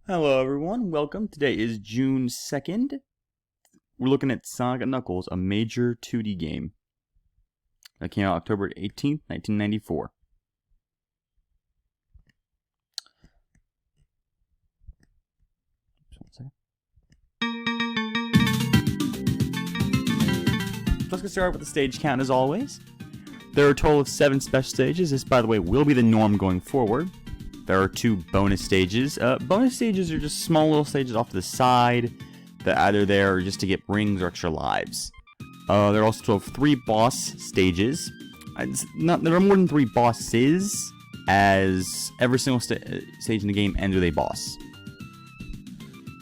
Hello everyone, welcome. Today is June 2nd. We're looking at Sonic & Knuckles, a major 2D game that came out October 18th, 1994. Let's get started with the stage count as always. There are a total of 7 special stages. This, by the way, will be the norm going forward. There are 2 bonus stages. Bonus stages are just small little stages off to the side that either there just to get rings or extra lives. There are also 3 boss stages. There are more than 3 bosses, as every single stage in the game ends with a boss.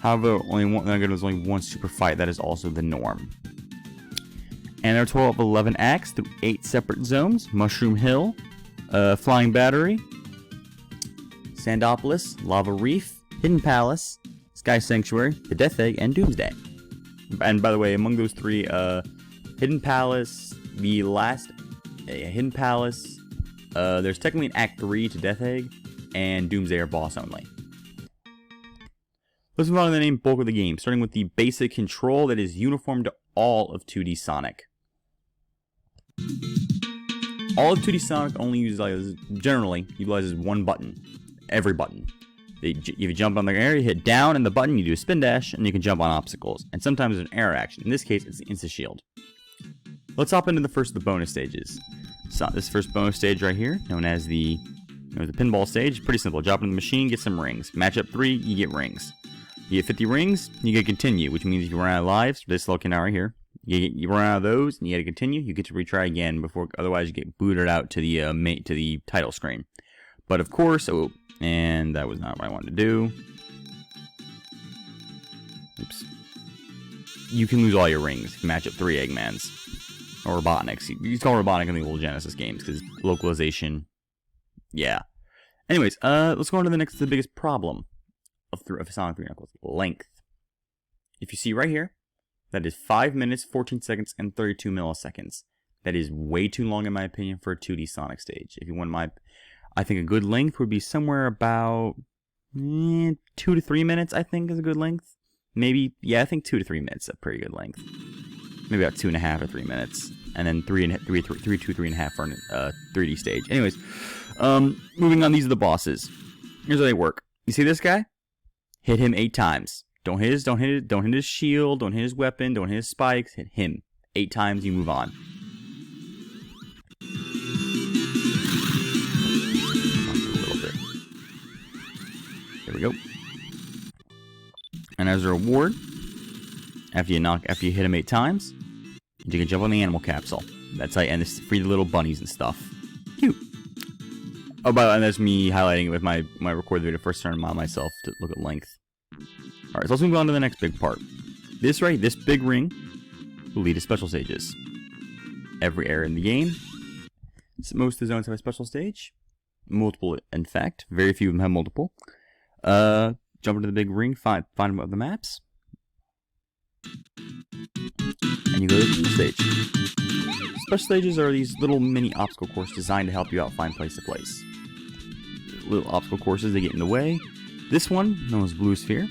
However, there's only one super fight. That is also the norm. And there are a total of 11 acts through 8 separate zones: Mushroom Hill, Flying Battery, Sandopolis, Lava Reef, Hidden Palace, Sky Sanctuary, the Death Egg, and Doomsday. And by the way, among those 3, Hidden Palace, the last Hidden Palace, there's technically an Act 3 to Death Egg, and Doomsday are boss only. Let's move on to the main bulk of the game, starting with the basic control that is uniform to all of 2D Sonic. All of 2D Sonic only generally utilizes one button. Every button. If you jump on the area, hit down and the button, you do a spin dash, and you can jump on obstacles. And sometimes there's an air action. In this case, it's the insta-shield. Let's hop into the first of the bonus stages. So this first bonus stage right here, known as the Pinball Stage, pretty simple. Drop in the machine, get some rings. Match up 3, you get rings. You get 50 rings, you get continue, which means if you run out of lives, this looking out right here, you run out of those, and you get to continue, you get to retry again before, otherwise you get booted out to the title screen. But of course, and that was not what I wanted to do. Oops. You can lose all your rings if you match up 3 Eggmans. Or Robotniks. You call Robotnik in the old Genesis games, because localization. Yeah. Anyways, let's go on to the biggest problem of Sonic 3 Knuckles. Length. If you see right here, that is 5 minutes, 14 seconds, and 32 milliseconds. That is way too long in my opinion for a 2D Sonic stage. If you want I think a good length would be somewhere about 2 to 3 minutes, I think, is a good length. Maybe, yeah, I think 2 to 3 minutes is a pretty good length. Maybe about 2.5 or 3 minutes. And then 3.5 for a 3D stage. Anyways, moving on, these are the bosses. Here's how they work. You see this guy? Hit him 8 times. Don't hit his shield, don't hit his weapon, don't hit his spikes, hit him. 8 times, you move on. There we go. And as a reward, after you hit him 8 times, you can jump on the animal capsule. That's how you end this, free the little bunnies and stuff. Cute. Oh, by the way, that's me highlighting it with my record video first turn on myself to look at length. Alright, so let's move on to the next big part. This big ring will lead to special stages. Every area in the game, most of the zones have a special stage. Multiple, in fact. Very few of them have multiple. Jump into the big ring, find them on the maps, and you go to the stage. Special stages are these little mini obstacle courses designed to help you out find place to place. Little obstacle courses, they get in the way. This one, known as Blue Sphere,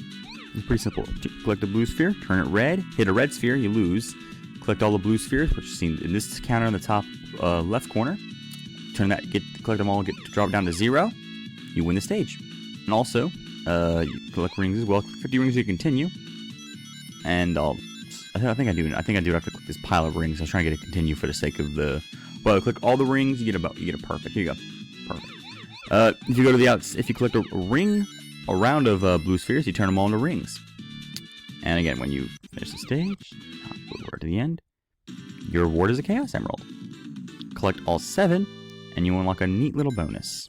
is pretty simple. Collect a blue sphere, turn it red, hit a red sphere, you lose. Collect all the blue spheres, which you see in this counter in the top left corner. Collect them all, drop it down to 0. You win the stage. And also, you collect rings as well. 50 rings to continue. And I think I do have to click this pile of rings. I was trying to get a continue for the sake of the. Well, click all the rings, you get a perfect. Here you go, perfect. If you go to if you collect a ring, a round of blue spheres, you turn them all into rings. And again, when you finish the stage, over to the end, your reward is a Chaos Emerald. Collect all 7, and you unlock a neat little bonus.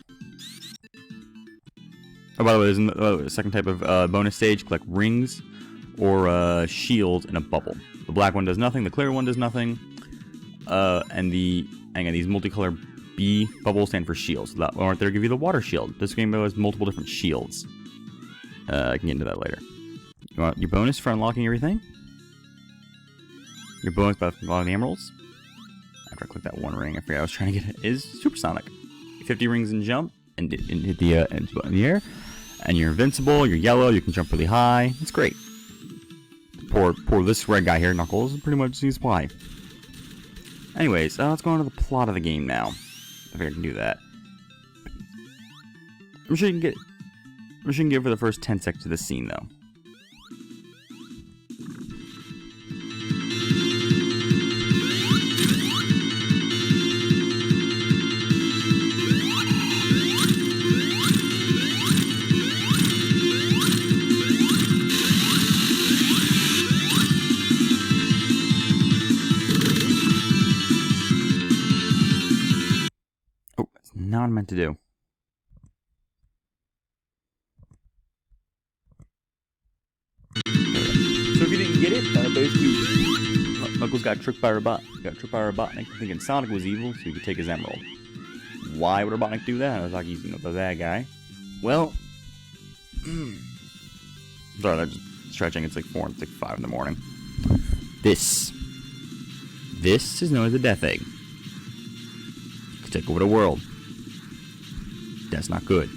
Oh, by the way, there's a second type of bonus stage. Collect rings or shields in a bubble. The black one does nothing. The clear one does nothing. And these multicolored B, bubbles stand for shields. So that one right there give you the water shield. This game has multiple different shields. I can get into that later. You want your bonus for unlocking everything? Your bonus by unlocking the emeralds? After I click that one ring, I forgot I was trying to get it, is Super Sonic. 50 rings and jump, and hit the in the air. And you're invincible, you're yellow, you can jump really high. It's great. Poor this red guy here, Knuckles, pretty much sees why. Anyways, let's go on to the plot of the game now. I think I can do that. I'm sure you can get it for the first 10 seconds of this scene, though. Oh, that's not what I meant to do. So if you didn't get it, basically, Knuckles got tricked by Robotnik, thinking Sonic was evil, so he could take his emerald. Why would Robotnik do that? I was like, he's the bad guy. Well, sorry, I'm just stretching. It's like 4 and 5 in the morning. This is known as a Death Egg. It could take over the world. That's not good.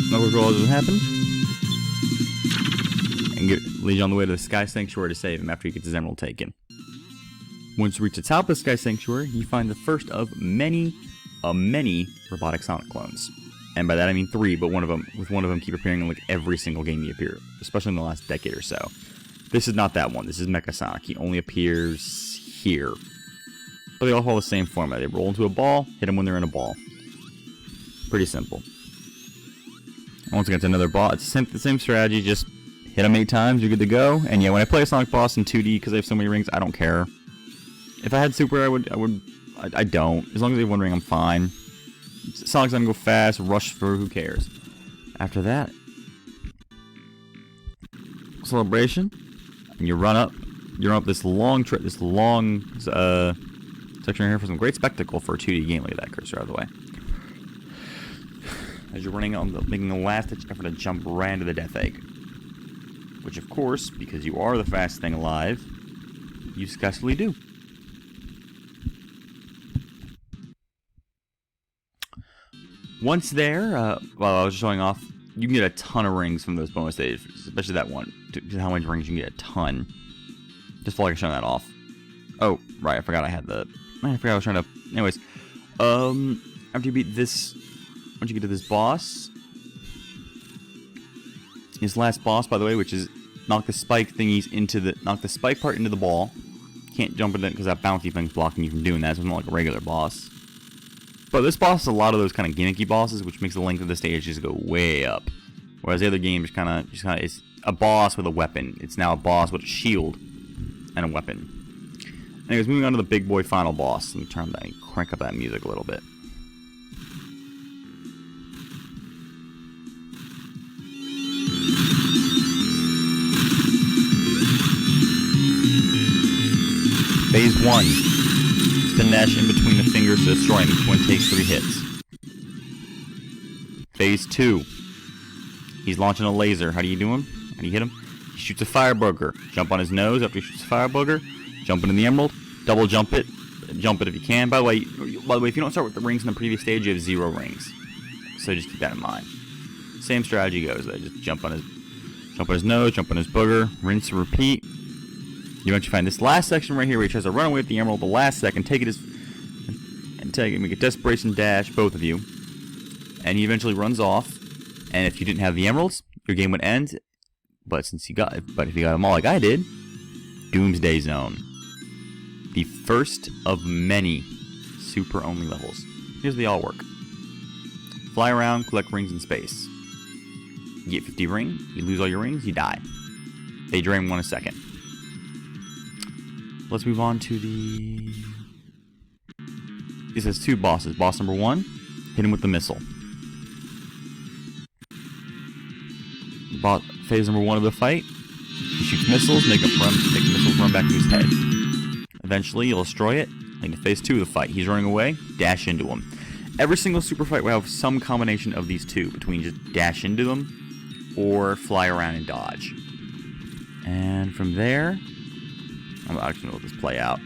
Knuckles realizes what happened and leads you on the way to the Sky Sanctuary to save him after he gets his emerald taken. Once you reach the top of the Sky Sanctuary, you find the first of many robotic Sonic clones. And by that I mean 3, but one of them keep appearing in like every single game he appeared, especially in the last decade or so. This is not that one. This is Mecca Sonic. He only appears here. But they all follow the same format. They roll into a ball, hit them when they're in a ball. Pretty simple. Once again, it's another boss. It's the same strategy, just hit them 8 times, you're good to go. And yeah, when I play a Sonic boss in 2D, because I have so many rings, I don't care. If I had Super, I don't. As long as I have 1 ring, I'm fine. Sonic's gonna go fast, rush through, who cares? After that, celebration, and you run up this long section here for some great spectacle for a 2D game. Look at that cursor out of the way. As you're running on making the last-ditch effort to jump right into the Death Egg. Which, of course, because you are the fastest thing alive, you successfully do. Once there, while I was showing off, you can get a ton of rings from those bonus stages, especially that one. To how many rings you can get a ton. Just felt like showing that off. Oh, right, I forgot I was trying to... Anyways, after you beat this... Once you get to this boss, his last boss, by the way, which is knock the spike part into the ball. Can't jump in it because that bouncy thing's blocking you from doing that. So it's not like a regular boss. But this boss is a lot of those kind of gimmicky bosses, which makes the length of the stage just go way up. Whereas the other game is kind of it's a boss with a weapon. It's now a boss with a shield and a weapon. Anyways, moving on to the big boy final boss. Let me crank up that music a little bit. Phase 1. Spin dash in between the fingers to destroy him. Each one takes 3 hits. Phase 2. He's launching a laser. How do you do him? How do you hit him? He shoots a fire booger. Jump on his nose after he shoots a fire booger. Jump into the emerald. Double jump it. Jump it if you can. By the way, if you don't start with the rings in the previous stage, you have 0 rings. So just keep that in mind. Same strategy goes. Just jump on his nose, jump on his booger, rinse and repeat. You eventually find this last section right here where he tries to run away with the emerald the last second, make a desperation dash, both of you. And he eventually runs off. And if you didn't have the emeralds, your game would end. But if you got them all like I did, Doomsday Zone. The first of many super only levels. Here's how they all work. Fly around, collect rings in space. You get 50 rings, you lose all your rings, you die. They drain 1 a second. Let's move on to the... This has 2 bosses. Boss number 1, hit him with the missile. Phase number 1 of the fight, he shoots missiles, make missiles run back to his head. Eventually, you'll destroy it. Into phase 2 of the fight. He's running away. Dash into him. Every single super fight will have some combination of these two, between just dash into them or fly around and dodge. And from there, I'm actually going to let this play out.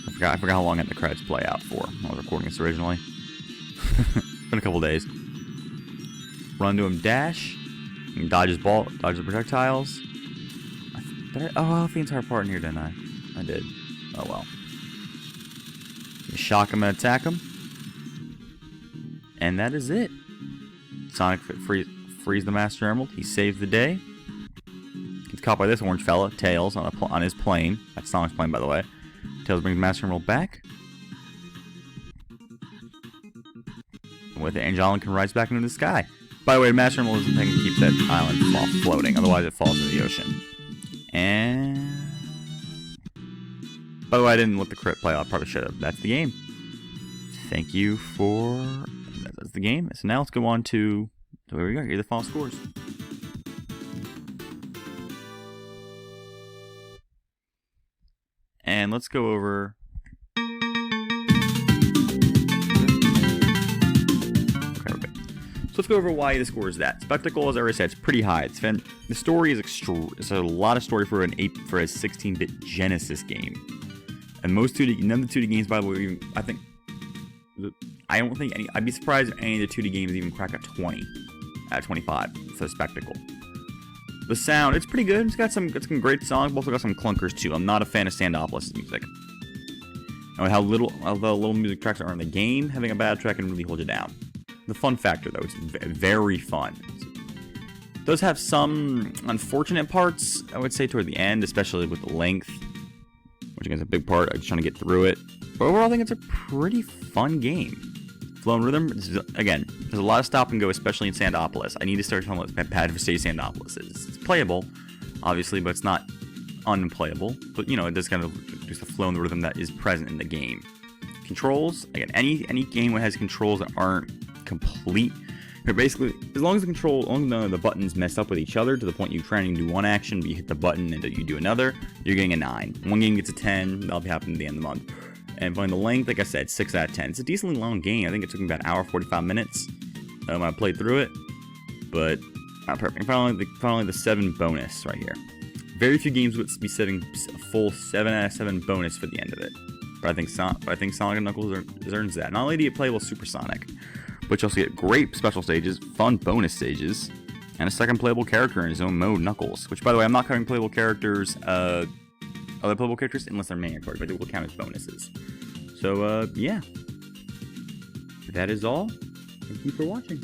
I forgot how long I had the credits play out for when I was recording this originally. Been a couple days. Run to him, dash, and dodge his ball, dodge the projectiles. I left the entire part in here, didn't I? I did. Oh well. You shock him and attack him. And that is it. Sonic frees the Master Emerald. He saves the day. Gets caught by this orange fella, Tails, on his plane. That's Sonic's plane, by the way. Tails brings Master Emerald back. And with it, Angelin can rise back into the sky. By the way, Master Emerald is the thing that keeps that island floating. Otherwise, it falls into the ocean. And... by the way, I didn't let the crit play out. I probably should have. That's the game. Thank you for... that's the game. So now let's go on to... so here we go. Here are the final scores. And let's go over... okay, we're good. So let's go over why the score is that. Spectacle, as I already said, it's pretty high. The story is it's a lot of story for a 16-bit Genesis game. And most none of the 2D games, by the way, even, I don't think any. I'd be surprised if any of the 2D games even crack a 20 out of 25 for the Spectacle. The sound, it's pretty good. It's got some great songs, but also got some clunkers too. I'm not a fan of Sandopolis music. And how little music tracks are in the game, having a bad track can really hold you down. The fun factor, though, it's very fun. It does have some unfortunate parts, I would say, toward the end, especially with the length, which again is a big part. I'm just trying to get through it. But overall, I think it's a pretty fun game. Flow and Rhythm, again, there's a lot of stop and go, especially in Sandopolis. I need to start talking about what Pad for Stage Sandopolis is. It's playable, obviously, but it's not unplayable. But, you know, it does kind of just the flow and the rhythm that is present in the game. Controls, again, any game that has controls that aren't complete, or basically, as long as the buttons mess up with each other to the point you're trying to do one action, but you hit the button and you do another, you're getting a 9. One game gets a 10, that'll be happening at the end of the month. And by the length, like I said, 6 out of 10. It's a decently long game. I think it took me about an hour, 45 minutes when I played through it. But not perfect. Finally, the 7 bonus right here. Very few games would be setting a full 7 out of 7 bonus for the end of it. But I think Sonic and Knuckles earns that. Not only do you play with Super Sonic, but you also get great special stages, fun bonus stages, and a second playable character in his own mode, Knuckles. Which, by the way, I'm not covering playable characters, other playable characters, unless they're mandatory, but they will count as bonuses. So, yeah. That is all. Thank you for watching.